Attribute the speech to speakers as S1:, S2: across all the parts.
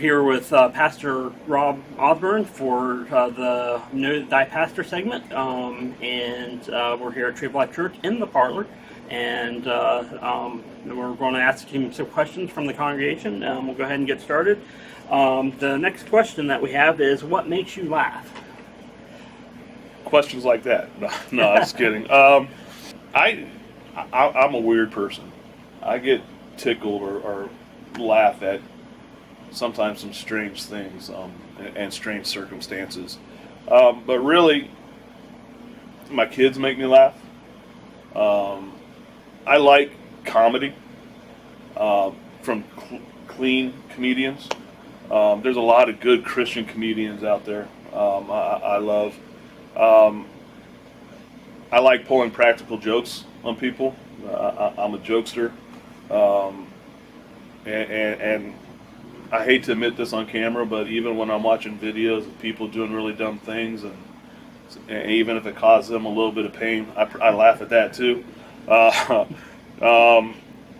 S1: here with Pastor Rob Osborne for the Know Thy Pastor segment, and we're here at Tree of Life Church in the parlor, and we're going to ask him some questions from the congregation. We'll go ahead and get started. The next question that we have is, what makes you laugh?
S2: Questions like that? No, I'm just kidding. I'm a weird person. I get tickled or laugh at sometimes some strange things and strange circumstances. But really, my kids make me laugh. I like comedy from clean comedians. There's a lot of good Christian comedians out there. I love. I like pulling practical jokes on people. I'm a jokester. And I hate to admit this on camera, but even when I'm watching videos of people doing really dumb things, and even if it causes them a little bit of pain, I laugh at that too.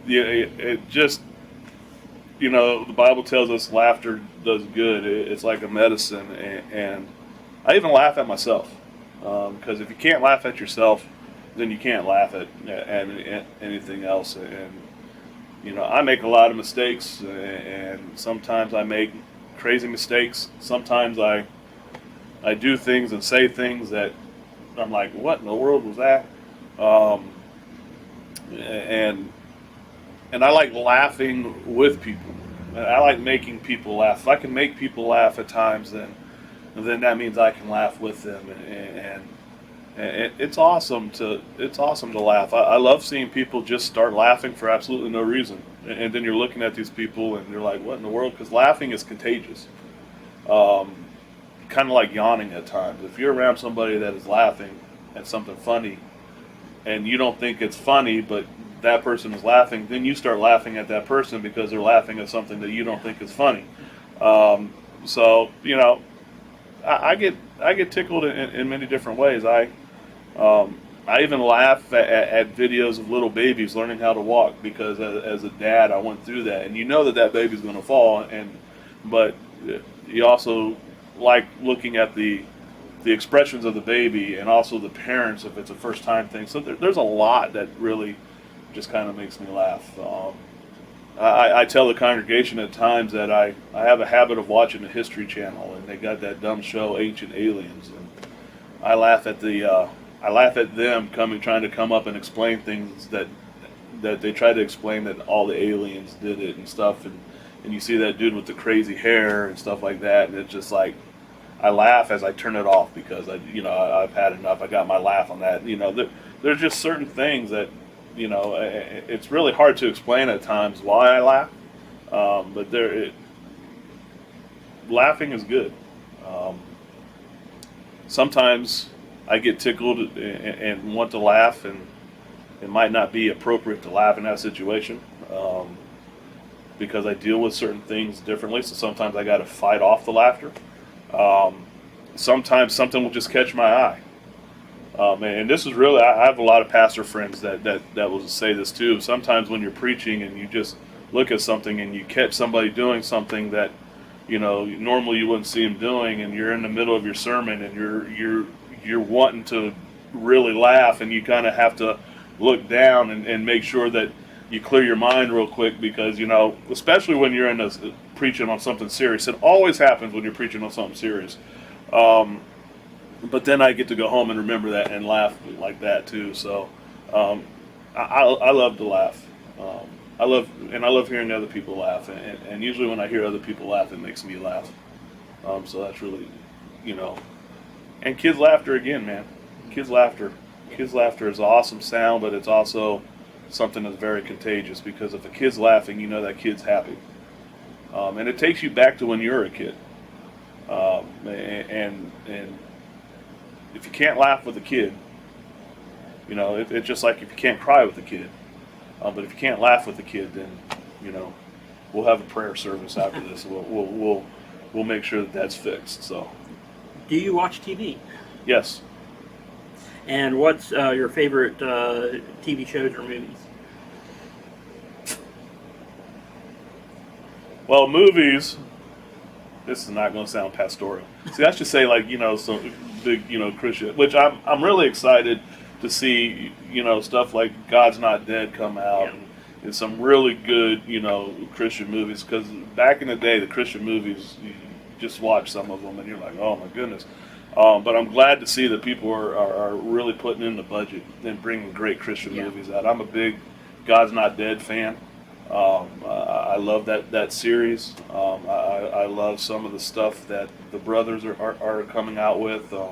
S2: It just, the Bible tells us laughter does good. It's like a medicine, and I even laugh at myself, because if you can't laugh at yourself, then you can't laugh at anything else. And I make a lot of mistakes, and sometimes I make crazy mistakes. Sometimes I do things and say things that I'm like, what in the world was that? And I like laughing with people. I like making people laugh. If I can make people laugh at times, then that means I can laugh with them, and it's awesome to laugh. I love seeing people just start laughing for absolutely no reason, and then you're looking at these people and you're like, what in the world? Because laughing is contagious. Kind of like yawning at times. If you're around somebody that is laughing at something funny and you don't think it's funny, but that person is laughing, then you start laughing at that person because they're laughing at something that you don't think is funny. So I get tickled in many different ways. I even laugh at videos of little babies learning how to walk, because as a dad, I went through that, and that baby's going to fall, but you also like looking at the expressions of the baby, and also the parents if it's a first time thing. So there's a lot that really just kind of makes me laugh. I tell the congregation at times that I have a habit of watching the History Channel, and they got that dumb show Ancient Aliens, and I laugh at them trying to come up and explain things that they try to explain that all the aliens did it and stuff, and you see that dude with the crazy hair and stuff like that, and it's just like I laugh as I turn it off, because I've had enough. I got my laugh on that. There's just certain things that it's really hard to explain at times why I laugh, but laughing is good. Sometimes I get tickled and want to laugh, and it might not be appropriate to laugh in that situation, because I deal with certain things differently. So sometimes I got to fight off the laughter. Sometimes something will just catch my eye. And this is really, I have a lot of pastor friends that will say this too. Sometimes when you're preaching and you just look at something and you catch somebody doing something that, normally you wouldn't see them doing, and you're in the middle of your sermon and you're wanting to really laugh, and you kind of have to look down and make sure that you clear your mind real quick, because, especially when you're preaching on something serious. It always happens when you're preaching on something serious. But then I get to go home and remember that and laugh like that too. So I love to laugh. I love hearing other people laugh, and usually when I hear other people laugh, it makes me laugh. So that's really, and kids' laughter again, man. Kids' laughter is an awesome sound, but it's also something that's very contagious, because if a kid's laughing, that kid's happy, and it takes you back to when you were a kid. And if you can't laugh with a kid, it's just like if you can't cry with a kid. But if you can't laugh with a kid, then we'll have a prayer service after this. We'll make sure that that's fixed. So,
S1: do you watch TV?
S2: Yes.
S1: And what's your favorite TV shows or movies?
S2: Well, movies, this is not going to sound pastoral. See, I should say like some big Christian, which I'm really excited to see stuff like God's Not Dead come out.
S1: Yeah.
S2: And some really good Christian movies, because back in the day the Christian movies, you just watch some of them and you're like, oh my goodness. But I'm glad to see that people are really putting in the budget and bringing great Christian movies out. I'm a big God's Not Dead fan. I love that series. I love some of the stuff that the brothers are coming out with. The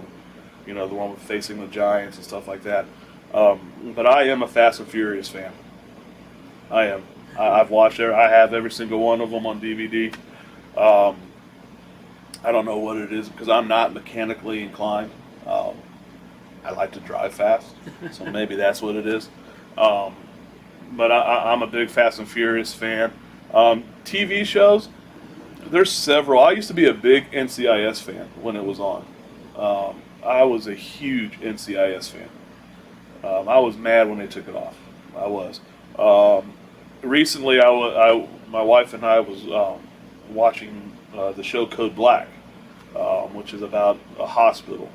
S2: one with Facing the Giants and stuff like that. But I am a Fast and Furious fan. I am. I've watched it. I have every single one of them on DVD. I don't know what it is because I'm not mechanically inclined. I like to drive fast, so maybe that's what it is. But I'm a big Fast and Furious fan. TV shows, there's several. I used to be a big NCIS fan when it was on. I was a huge NCIS fan. I was mad when they took it off. I was. Recently, my wife and I was watching the show Code Black, which is about a hospital.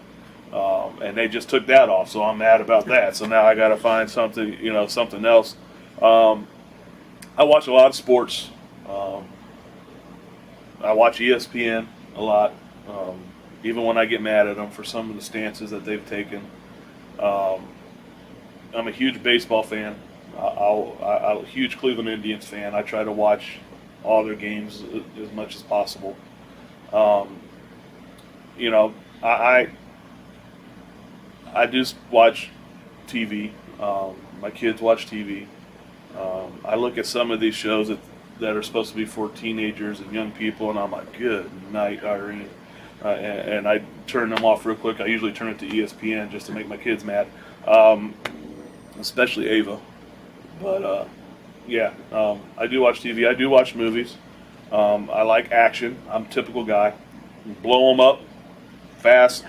S2: And they just took that off, so I'm mad about that. So now I got to find something else. I watch a lot of sports. I watch ESPN a lot, even when I get mad at them for some of the stances that they've taken. I'm a huge baseball fan. I'm a huge Cleveland Indians fan. I try to watch all their games as much as possible. I just watch TV. My kids watch TV. I look at some of these shows that are supposed to be for teenagers and young people, and I'm like, good night, Irene. And I turn them off real quick. I usually turn it to ESPN just to make my kids mad, especially Ava. But I do watch TV. I do watch movies. I like action. I'm a typical guy. Blow them up fast.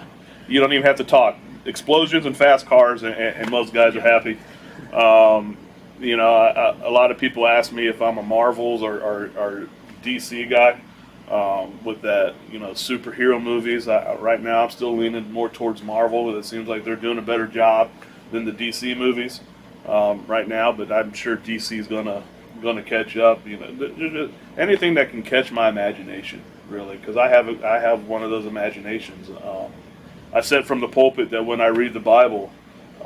S2: You don't even have to talk. Explosions and fast cars, and most guys are happy. A lot of people ask me if I'm a Marvels or DC guy with that, superhero movies. Right now, I'm still leaning more towards Marvel. It seems like they're doing a better job than the DC movies right now. But I'm sure DC is gonna catch up. Anything that can catch my imagination, really, because I have one of those imaginations. I said from the pulpit that when I read the Bible,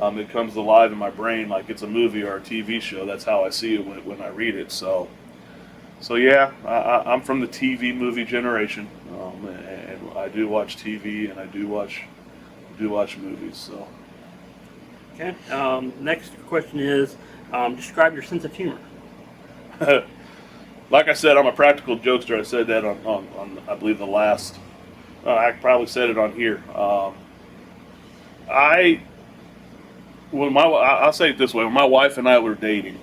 S2: it comes alive in my brain like it's a movie or a TV show. That's how I see it when I read it. So yeah, I'm from the TV movie generation, and I do watch TV and I do watch movies. So
S1: okay. Next question is, describe your sense of humor.
S2: Like I said, I'm a practical jokester. I said that on I believe the last. I probably said it on here. I'll say it this way: when my wife and I were dating,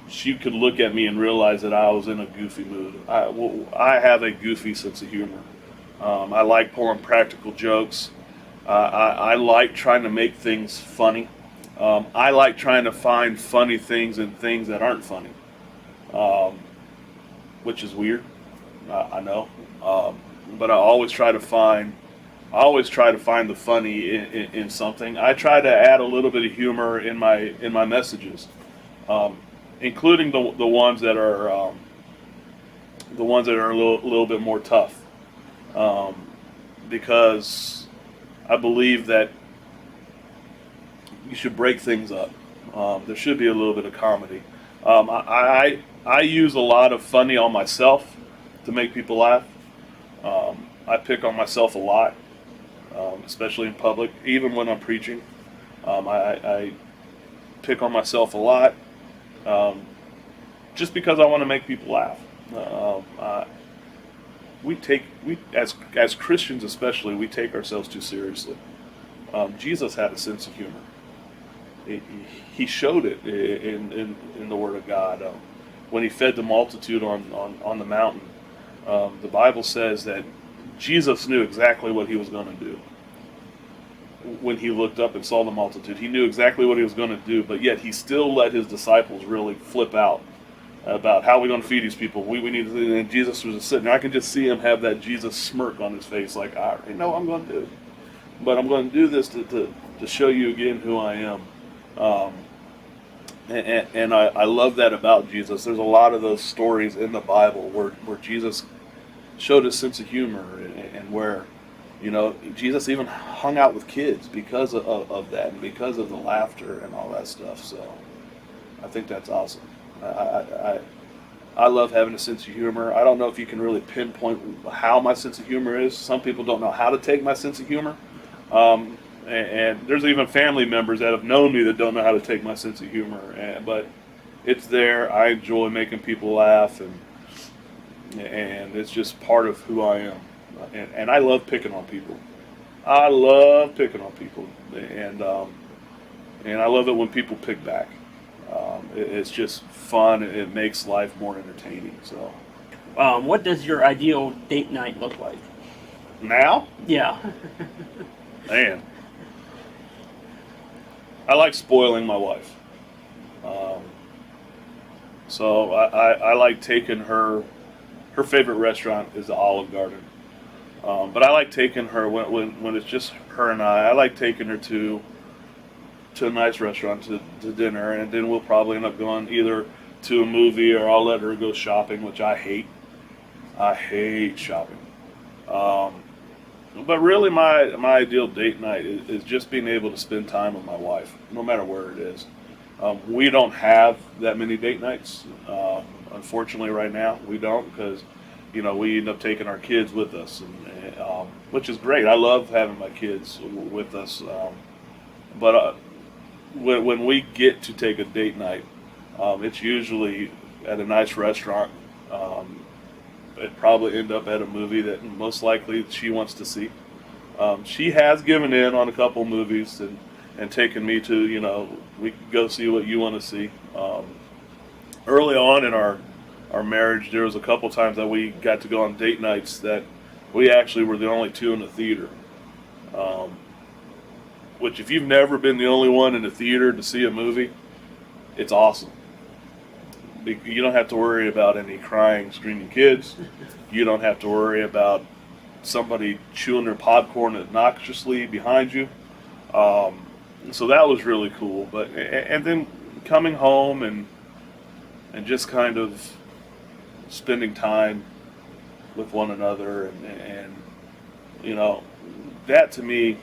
S2: she could look at me and realize that I was in a goofy mood. I have a goofy sense of humor. I like pulling practical jokes. I like trying to make things funny. I like trying to find funny things in things that aren't funny, which is weird. I know, but I always try to find the funny in something. I try to add a little bit of humor in my messages, including the ones that are a little bit more tough, because I believe that you should break things up. There should be a little bit of comedy. I use a lot of funny on myself to make people laugh. I pick on myself a lot, especially in public, even when I'm preaching. I pick on myself a lot, just because I want to make people laugh. As Christians especially, we take ourselves too seriously. Jesus had a sense of humor. He showed it in the Word of God. When he fed the multitude on the mountain, the Bible says that Jesus knew exactly what he was going to do. When he looked up and saw the multitude, he knew exactly what he was going to do, but yet he still let his disciples really flip out about how we're going to feed these people. We need to, and Jesus was just sitting there. I can just see him have that Jesus smirk on his face, like, I already know what I'm going to do. But I'm going to do this to show you again who I am. And I love that about Jesus. There's a lot of those stories in the Bible where Jesus showed his sense of humor, and where, Jesus even hung out with kids because of that, and because of the laughter and all that stuff. So I think that's awesome. I love having a sense of humor. I don't know if you can really pinpoint how my sense of humor is. Some people don't know how to take my sense of humor. And there's even family members that have known me that don't know how to take my sense of humor. But it's there. I enjoy making people laugh, and it's just part of who I am. And I love picking on people. I love picking on people. And I love it when people pick back. It's just fun. It makes life more entertaining. So,
S1: what does your ideal date night look like?
S2: now,
S1: Yeah.
S2: man, I like spoiling my wife. So I like taking her favorite restaurant is the Olive Garden. But I like taking her when it's just her and I like taking her to a nice restaurant to dinner, and then we'll probably end up going either to a movie, or I'll let her go shopping, which I hate. I hate shopping. But really my ideal date night is just being able to spend time with my wife, no matter where it is. We don't have that many date nights. Unfortunately right now we don't, because we end up taking our kids with us, and which is great. I love having my kids with us. But when we get to take a date night, it's usually at a nice restaurant. It'd probably end up at a movie that most likely she wants to see. She has given in on a couple movies and taken me to, we can go see what you want to see. Early on in our marriage, there was a couple times that we got to go on date nights that we actually were the only two in the theater. Which, if you've never been the only one in the theater to see a movie, it's awesome. You don't have to worry about any crying, screaming kids. You don't have to worry about somebody chewing their popcorn obnoxiously behind you. So that was really cool. And then coming home and just kind of spending time with one another, and that to me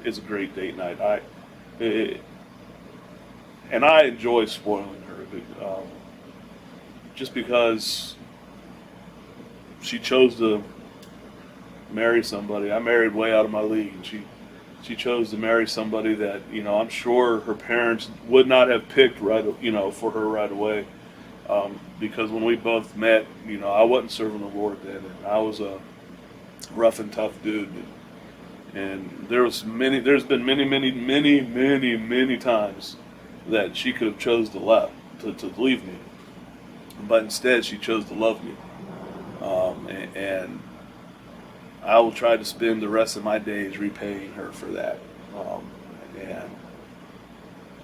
S2: is a great date night. And I enjoy spoiling her, just because she chose to marry somebody. I married way out of my league, and she chose to marry somebody that I'm sure her parents would not have picked for her right away, because when we both met, I wasn't serving the Lord then, and I was a rough and tough dude. And there's been many times that she could have chose to leave me, but instead she chose to love me. And I will try to spend the rest of my days repaying her for that. And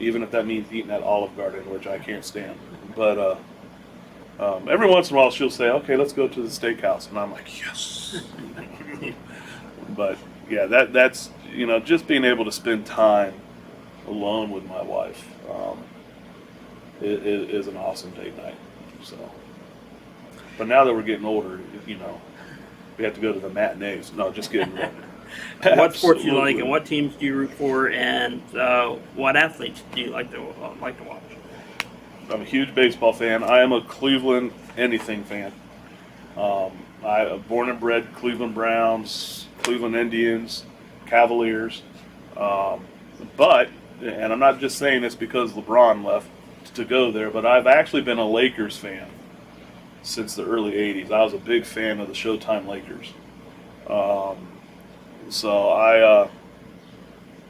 S2: even if that means eating at Olive Garden, which I can't stand. But every once in a while she'll say, "Okay, let's go to the steakhouse," and I'm like, "Yes." But yeah, that's just being able to spend time alone with my wife is an awesome date night. So, but now that we're getting older, we have to go to the matinees. No, just kidding.
S1: What sports do you like, and what teams do you root for, and what athletes do you like to watch?
S2: I'm a huge baseball fan. I am a Cleveland anything fan. I'm born and bred Cleveland Browns, Cleveland Indians, Cavaliers. But, and I'm not just saying this because LeBron left to go there, but I've actually been a Lakers fan since the early 80s. I was a big fan of the Showtime Lakers. So I'm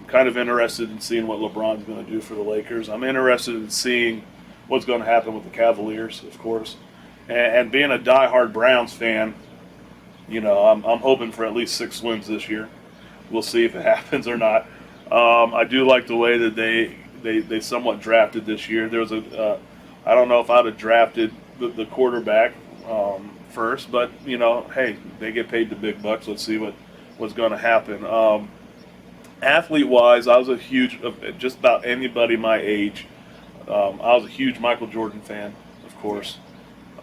S2: kind of interested in seeing what LeBron's going to do for the Lakers. I'm interested in seeing what's going to happen with the Cavaliers, of course. And being a diehard Browns fan, I'm hoping for at least 6 wins this year. We'll see if it happens or not. I do like the way that they somewhat drafted this year. There was I I don't know if I'd have drafted the quarterback first, but hey, they get paid the big bucks. Let's see what's going to happen. Athlete-wise, I was a huge, just about anybody my age. I was a huge Michael Jordan fan, of course.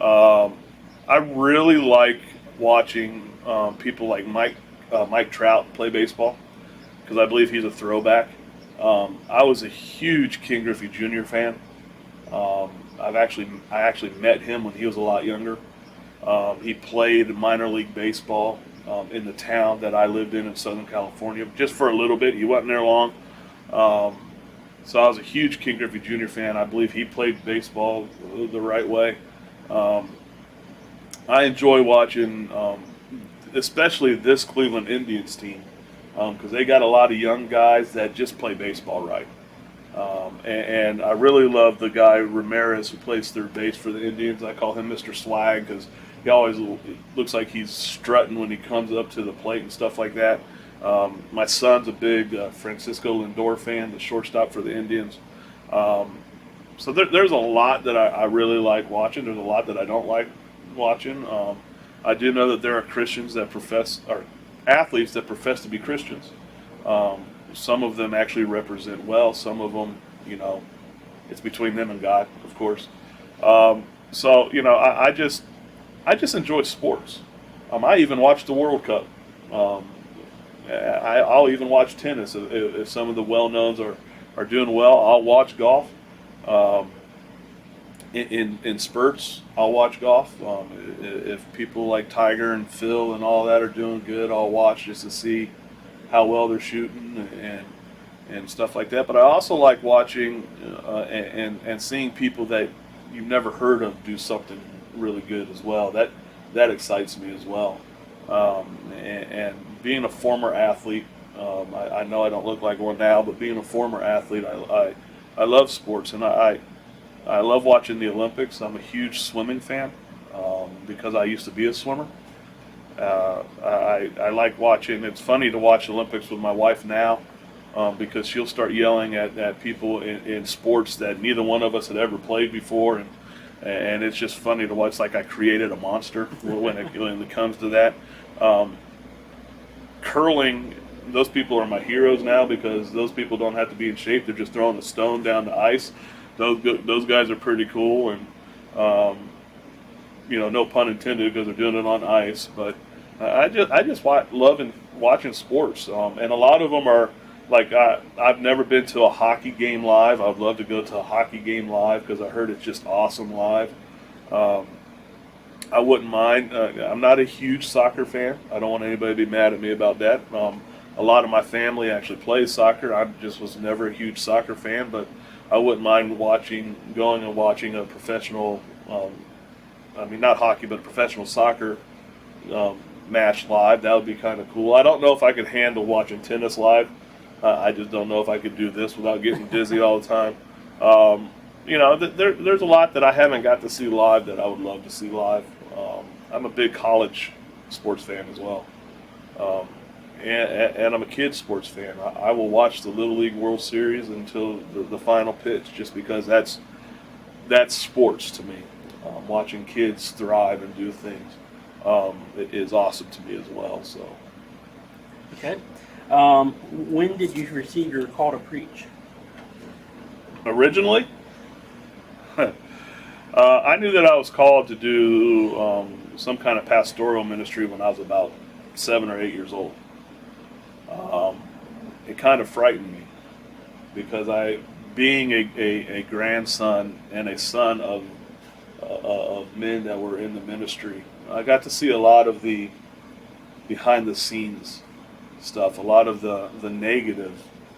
S2: I really like watching people like Mike Trout play baseball because I believe he's a throwback. I was a huge King Griffey Jr. fan. I actually met him when he was a lot younger. He played minor league baseball in the town that I lived in Southern California, just for a little bit. He wasn't there long. So I was a huge King Griffey Jr. fan. I believe he played baseball the right way. I enjoy watching, especially this Cleveland Indians team, because they got a lot of young guys that just play baseball right. And I really love the guy Ramirez who plays third base for the Indians. I call him Mr. Swag because he always looks like he's strutting when he comes up to the plate and stuff like that. My son's a big Francisco Lindor fan, the shortstop for the Indians. So there's a lot that I really like watching. There's a lot that I don't like watching. I do know that there are Christians that or athletes that profess to be Christians. Some of them actually represent well. Some of them, it's between them and God, of course. So I just enjoy sports. I even watch the World Cup. I'll even watch tennis if some of the well-knowns are doing well. I'll watch golf. In spurts, I'll watch golf. If people like Tiger and Phil and all that are doing good, I'll watch just to see how well they're shooting and stuff like that. But I also like watching and seeing people that you've never heard of do something really good as well. That excites me as well. And being a former athlete, I know I don't look like one now, but being a former athlete, I love sports, and I love watching the Olympics. I'm a huge swimming fan because I used to be a swimmer. I like watching. It's funny to watch Olympics with my wife now because she'll start yelling at people in sports that neither one of us had ever played before, and it's just funny to watch. It's like I created a monster when it comes to that. Curling, those people are my heroes now because those people don't have to be in shape. They're just throwing a stone down the ice. Those guys are pretty cool, and no pun intended because they're doing it on ice. But I just love watching sports, and a lot of them are like I've never been to a hockey game live. I'd love to go to a hockey game live because I heard it's just awesome live. I wouldn't mind. I'm not a huge soccer fan. I don't want anybody to be mad at me about that. A lot of my family actually plays soccer. I just was never a huge soccer fan, but I wouldn't mind going and watching a professional, not hockey, but a professional soccer match live. That would be kind of cool. I don't know if I could handle watching tennis live. I just don't know if I could do this without getting dizzy all the time. There's a lot that I haven't got to see live that I would love to see live. I'm a big college sports fan as well. And I'm a kid sports fan. I will watch the Little League World Series until the final pitch, just because that's sports to me. Watching kids thrive and do things it is awesome to me as well. So,
S1: okay. When did you receive your call to preach?
S2: Originally, I knew that I was called to do some kind of pastoral ministry when I was about 7 or 8 years old. It kind of frightened me because being a grandson and a son of men that were in the ministry, I got to see a lot of the behind the scenes stuff, a lot of the negative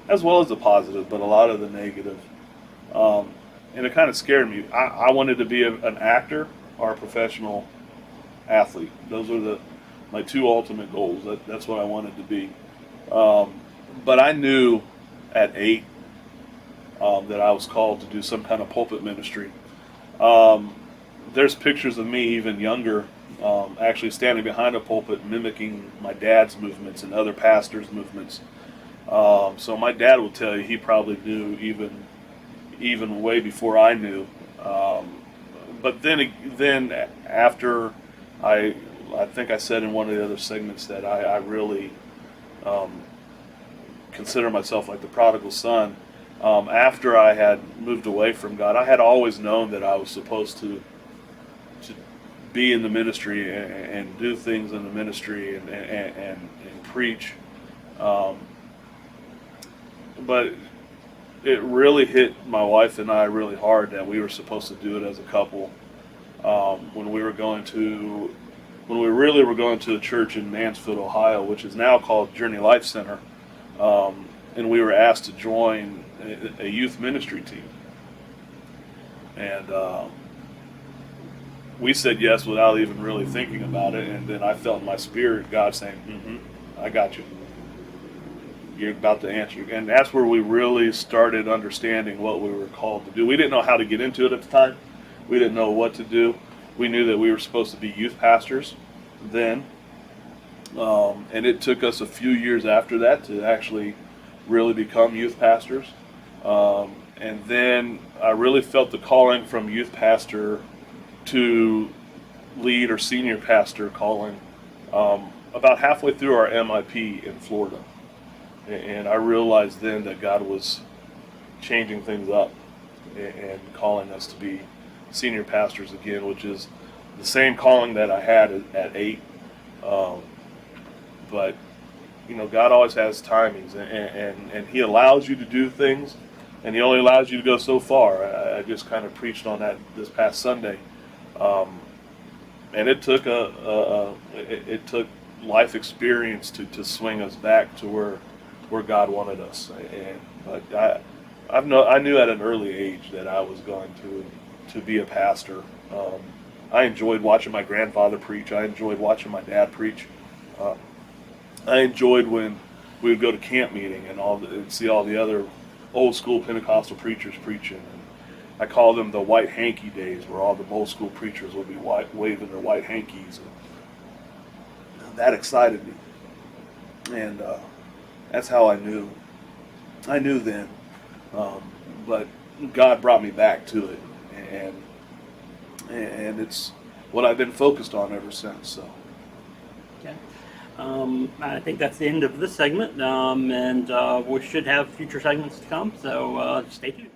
S2: as well as the positive, but a lot of the negative. And it kind of scared me. I wanted to be an actor or a professional athlete. Those are my two ultimate goals. That's what I wanted to be. But I knew at 8 that I was called to do some kind of pulpit ministry. There's pictures of me even younger, actually standing behind a pulpit mimicking my dad's movements and other pastors' movements. So my dad will tell you he probably knew even way before I knew but then after I think I said in one of the other segments that I really consider myself like the prodigal son. After I had moved away from God, I had always known that I was supposed to be in the ministry and do things in the ministry and preach. But it really hit my wife and I really hard that we were supposed to do it as a couple. When we really were going to a church in Mansfield, Ohio, which is now called Journey Life Center, and we were asked to join a youth ministry team, and we said yes without even really thinking about it. And then I felt in my spirit God saying, I got you. You're about to answer. And that's where we really started understanding what we were called to do. We didn't know how to get into it at the time. We didn't know what to do. We knew that we were supposed to be youth pastors then. And it took us a few years after that to actually really become youth pastors. And then I really felt the calling from youth pastor to lead or senior pastor calling about halfway through our MIP in Florida. And I realized then that God was changing things up and calling us to be senior pastors again, which is the same calling that I had at 8. But, God always has timings, and He allows you to do things, and He only allows you to go so far. I just kind of preached on that this past Sunday. And it took it took life experience to swing us back to where God wanted us. But I knew at an early age that I was going to be a pastor. I enjoyed watching my grandfather preach. I enjoyed watching my dad preach. I enjoyed when we would go to camp meeting and see all the other old school Pentecostal preachers preaching. And I call them the white hanky days, where all the old school preachers would be waving their white hankies. And that excited me. And that's how I knew. I knew then. But God brought me back to it. And it's what I've been focused on ever since. So.
S1: Okay. I think that's the end of this segment, and we should have future segments to come, so stay tuned.